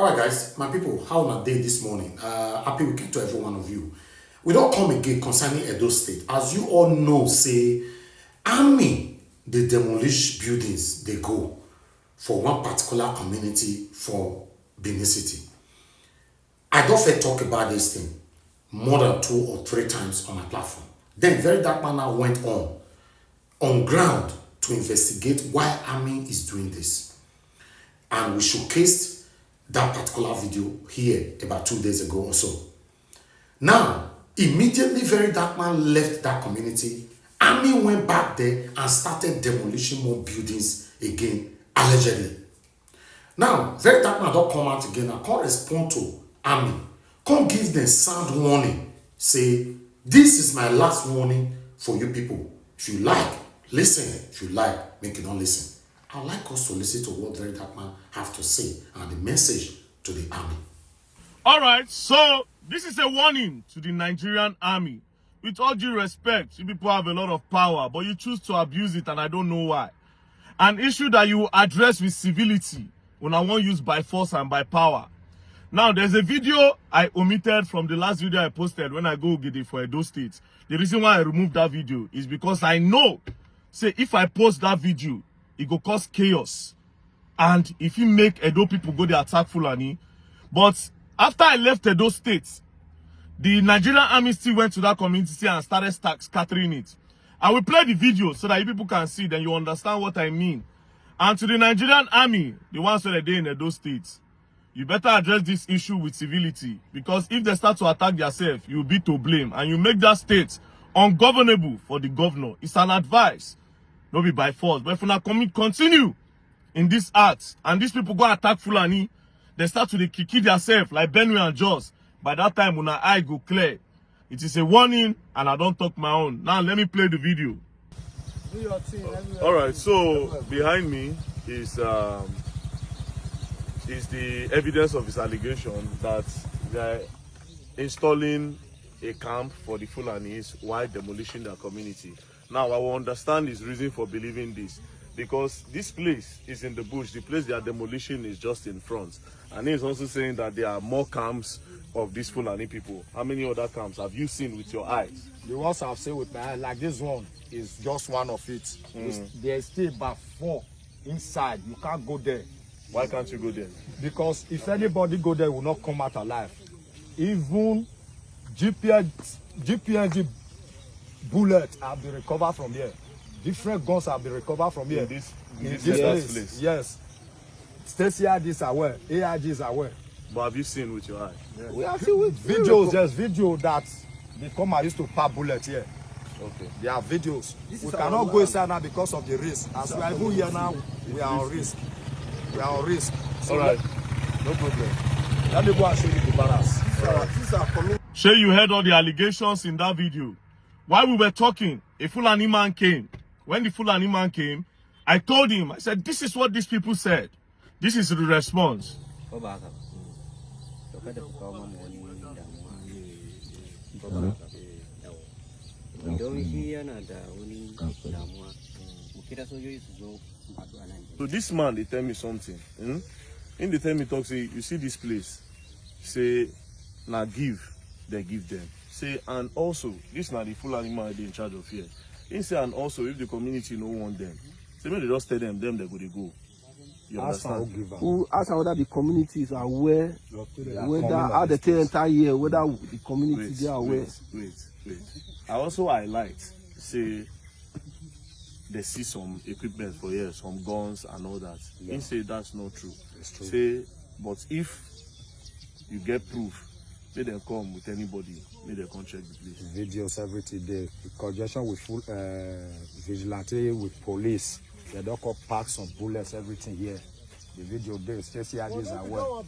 All right, guys, my people, how on a day this morning? Happy weekend to every one of you. We don't come again concerning Edo State. As you all know, say, army, they demolish buildings, they go for one particular community for Benin City. I don't fit talk about this thing more than 2 or 3 times on my platform. Then Very Dark Manner went on ground to investigate why army is doing this. And we showcased that particular video here about 2 days ago or so. Now, immediately Very Dark Man left that community, army went back there and started demolishing more buildings again, allegedly. Now, Very Dark Man don't come out again and can't respond to army. Can't give them sound warning. Say, this is my last warning for you people. If you like, listen. If you like, make it not listen. I'd like us to listen to what Very Dark Man have to say and the message to the army. All right, so this is a warning to the Nigerian army. With all due respect, you people have a lot of power, but you choose to abuse it, and I don't know why. An issue that you address with civility when I want use by force and by power. Now, there's a video I omitted from the last video I posted when I go get it for Edo State. The reason why I removed that video is because I know, say, if I post that video, it go cause chaos. And if you make Edo people go to attack Fulani. But after I left Edo State, the Nigerian army still went to that community and started scattering it. I will play the video so that you people can see, then you understand what I mean. And to the Nigerian army, the ones that are there in Edo State, you better address this issue with civility. Because if they start to attack themselves, you'll be to blame. And you make that state ungovernable for the governor. It's an advice. Not be by force. But if you not continue in this act, and these people go attack Fulani, they start to kick themselves like Benue and Jos. By that time, when our eye go clear, it is a warning, and I don't talk my own. Now, let me play the video. All right, so behind me is the evidence of his allegation that they're installing a camp for the Fulanis while demolishing their community. Now, I will understand his reason for believing this, because this place is in the bush. The place they are demolishing is just in front. And he's also saying that there are more camps of these Fulani people. How many other camps have you seen with your eyes? The ones I've seen with my eyes, like this one, is just one of it. There's still about 4 inside. You can't go there. Why can't you go there? Because if anybody go there, will not come out alive. Even GPNG bullets have been recovered from here. Different guns have been recovered from here. In this place. Yes. Stacey is aware. AIG is aware. But have you seen with your eye? Yes. We have seen with videos. There's video that they come and used to pop bullets here. Okay. There are videos. We cannot go inside now because of the risk. As we are even here now, we are on risk. We are on risk. So all right. No problem. Let me go and show you the balance. Sure, you heard all the allegations in that video. While we were talking, a Fulani man came. When the Fulani man came, I told him, I said, this is what these people said. This is the response. So this man, they tell me something. In the tell me talk, say, you see this place, say, now give, they give them. Say, and also, this now the Fulani man they in charge of here. He say, and also, if the community no want them, say, when they just tell them they go, they go. You understand? Who ask whether the communities are aware, whether how they take entire year, whether the community they are aware. Wait. I also highlight, say, they see some equipment for here, some guns and all that. Yeah. He say that's not true. Say, but if you get proof, may they come with anybody, may they come check the place. Videos everything there. Conjunction with full vigilante, with police. They don't call pack some bullets, everything here. The video there, Stacey is aware.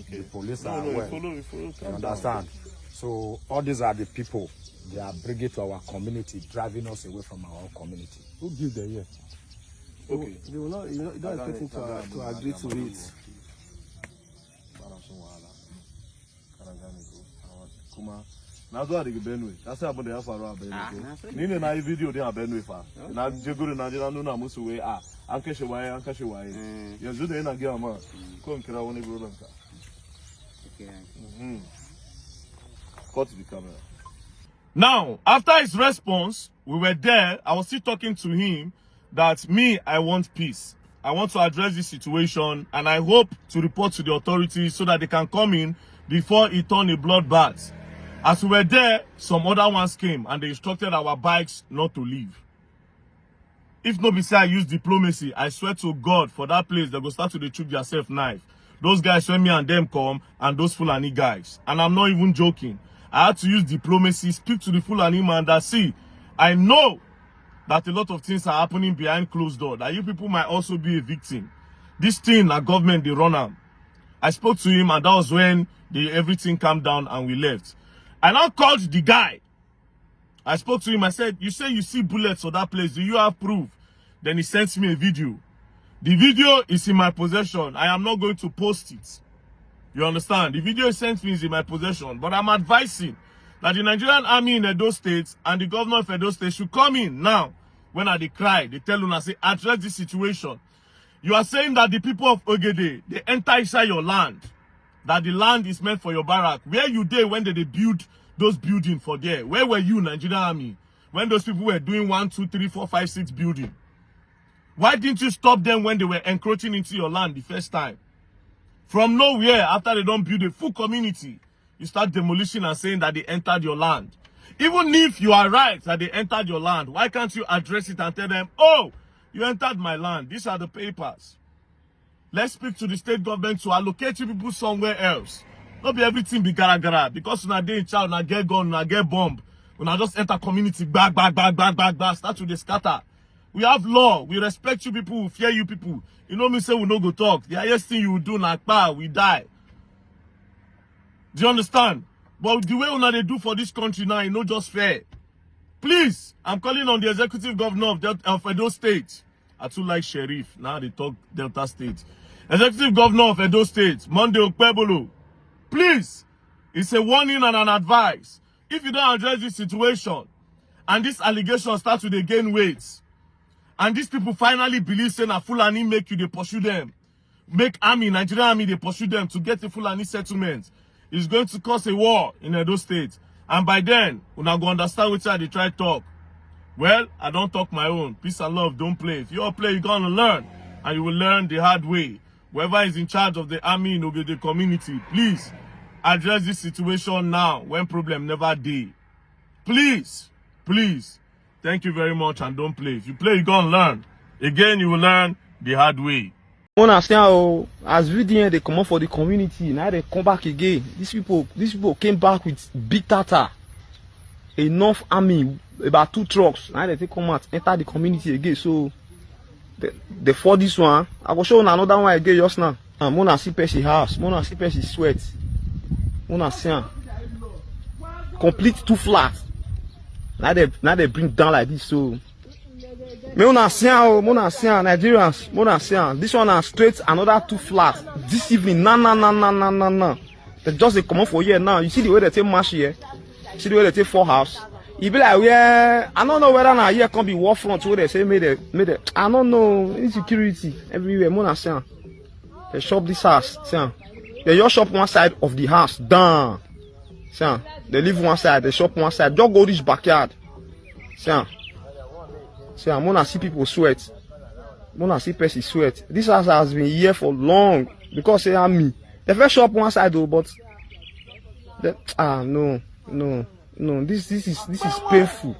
The police are aware. Follow, you understand? So all these are the people. They are bringing to our community, driving us away from our own community. Who give them here? Okay. They will not, you don't expect him to agree to it. Now do I get Benue? That's how they have around Benue. Nine na video they are Benue fa. Na jeguru na jina no na musu we anke shewai. Yanzu da yana ga ma ko nkira woni bro nka. Okay. Cut the camera. Now, after his response, we were there. I was still talking to him that I want peace. I want to address this situation, and I hope to report to the authorities so that they can come in before it turns a bloodbath. As we were there, some other ones came and they instructed our bikes not to leave. If no be say I use diplomacy, I swear to God, for that place, they go start to chook themselves knife. Those guys, when me and them come, and those Fulani guys. And I'm not even joking. I had to use diplomacy, speak to the Fulani man that, see, I know that a lot of things are happening behind closed doors, that you people might also be a victim. This thing, our government, they run am. I spoke to him, and that was when everything calmed down and we left. I now called the guy. I spoke to him. I said, you say you see bullets for that place. Do you have proof? Then he sent me a video. The video is in my possession. I am not going to post it. You understand? The video he sent me is in my possession. But I'm advising that the Nigerian army in Edo State and the governor of Edo State should come in now. When they cry, they tell Una, say, address this situation. You are saying that the people of Ogede, they enter inside your land. That the land is meant for your barrack. Where you there when they build those buildings for there? Where were you, Nigerian army? When those people were doing 1, 2, 3, 4, 5, 6 building? Why didn't you stop them when they were encroaching into your land the first time? From nowhere, after they don't build a full community, you start demolishing and saying that they entered your land. Even if you are right that they entered your land, why can't you address it and tell them, oh, you entered my land. These are the papers. Let's speak to the state government to allocate you people somewhere else. Not be everything be gara-gara. Because when they in child, when get gun, when get bomb, when I just enter community, back, start to the scatter. We have law. We respect you people. We fear you people. You know me say we no go talk. The highest thing you will do na we die. Do you understand? But the way they do for this country now, it's not just fair. Please, I'm calling on the executive governor of Edo State. I too like Sheriff. Now they talk Delta State. Executive governor of Edo State, Monday Okpebolo. Please, it's a warning and an advice. If you don't address this situation, and this allegation starts to gain weight, and these people finally believe saying that Fulani make you, they pursue them. Make army, Nigerian army, they pursue them to get the Fulani settlement. It's going to cause a war in Edo State. And by then, we're not going to understand which side they try to talk. Well, I don't talk my own. Peace and love, don't play. If you all play, you're going to learn. And you will learn the hard way. Whoever is in charge of the army in the community, please address this situation now when problem never did. Please, please. Thank you very much and don't play. If you play, you're going to learn. Again, you will learn the hard way. Understand, as VDM they come up for the community, now they come back again. These people came back with big tata, enough army, about 2 trucks. Now they come out, enter the community again. So they for this one, I will show another one again just now. And Mona see Percy house, Mona see Percy sweat, Mona see complete 2 flats. Now they bring down like this. So Mona see Nigerians, Mona see this one is straight another 2 flats. This evening, no. They just come up for here now. You see the way they take march here. See the way they take 4 house. It be like where I don't know whether now here can be war front where they say made it. I don't know, insecurity everywhere. Mona see they shop this house. See, they just shop one side of the house down. See, they leave one side, they shop one side. Just go this backyard. See, Mona see people sweat. Mona see person sweat. This house has been here for long because they are me. They first shop one side though, but no. This is painful.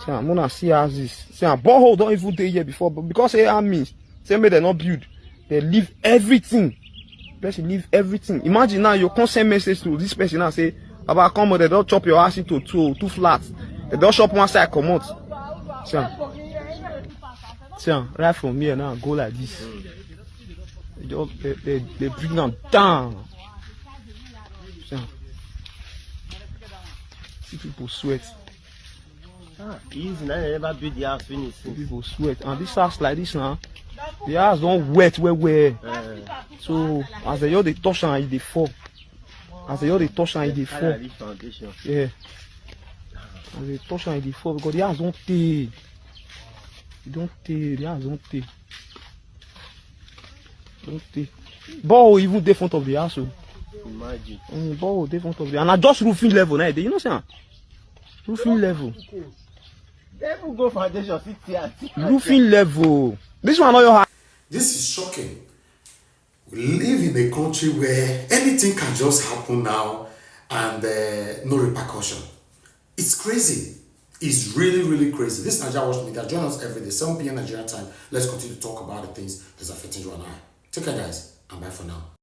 See, Mona see houses. See, borehole don't even stay here before, but because they are me, say me they not build. They leave everything. Person leave everything. Imagine now you can't send message to this person and say, "About come, they don't chop your house into 2 flats. They don't shop one side come out." See, right from here now, go like this. They bring them down. See people sweat. Easy, now they never build the house finish. People sweat. And this house like this now, the house don't wet where. So as they touch and they fall. As they all they touch and they fall. Foundation. Yeah. As they touch and they fall because the house don't take. Don't take. The house don't take. Don't take. Ball even dey front of the house. Imagine. Ball dey front of the, and I just roofing level now. You know say? Roofing level. They even go foundation 50. Roofing level. This one not your house. This is shocking. We live in a country where anything can just happen now and no repercussion. It's crazy. It's really, really crazy. This is NAIJA Watch Media. Join us every day, 7 p.m. Nigerian time. Let's continue to talk about the things that's affecting you and I. Take care, guys, and bye for now.